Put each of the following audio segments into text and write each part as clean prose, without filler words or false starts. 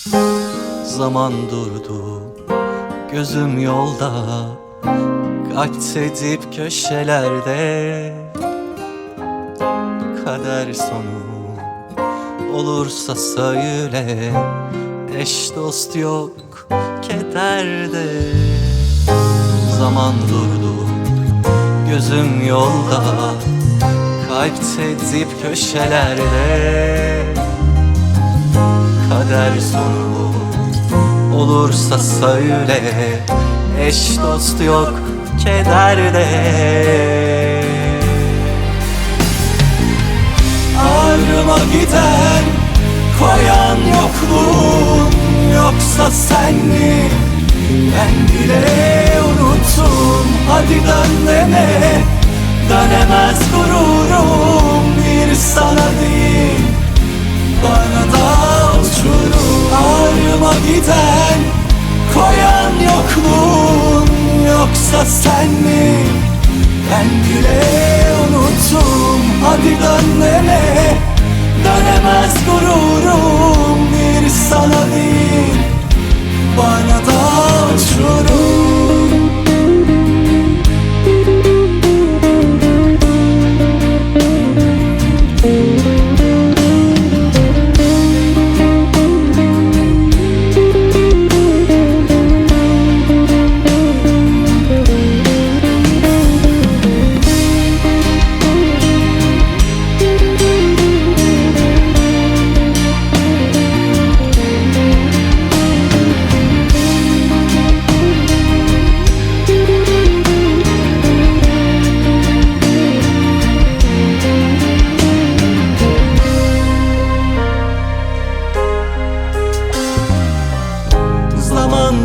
Zaman durdu, gözüm yolda, kalpte dip köşelerde. Kader sonu olursa söyle, eş dost yok kederde. Zaman durdu, gözüm yolda, kalpte dip köşelerde. Kader sonu olursa söyle, eş dost yok kederde. Ağrıma giden koyan yokluğun, yoksa sen mi? Ben bile unuttum, hadi dön deme. Dönemez gururum, bir sana değil bana da uçurum. Ağrıma giden koyan yokluğun, yoksa sen mi? Ben bile unuttum, hadi dön deme. Dönemez gururum, bir sana değil bana da uçurum.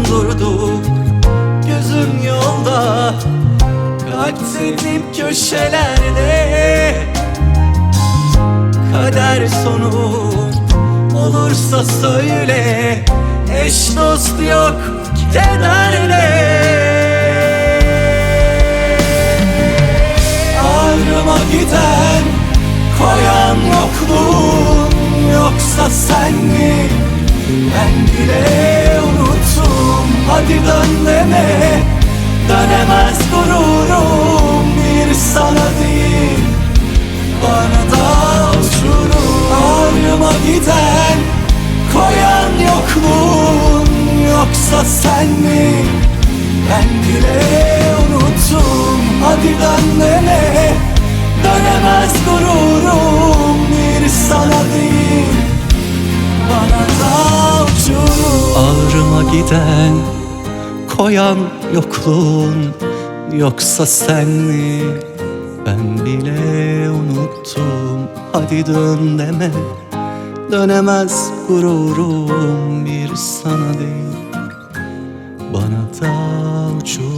Durdu, gözüm yolda, kalpte dip köşelerde. Kader sonu olursa söyle, eş dost yok kederde. Ağrıma giden koyan yokluğun, yoksa sen mi? Ben bile unuttum, hadi dön deme. Dönemez gururum, bir sana değil bana da uçurum. Ağrıma giden koyan yokluğun, yoksa sen mi? Ben bile unuttum, hadi dön deme. Dönemez gururum, bir sana değil bana da uçurum. Ağrıma giden koyan yokluğun, yoksa sen mi? Ben bile unuttum, hadi dön deme. Dönemez gururum, bir sana değil bana da uçurum.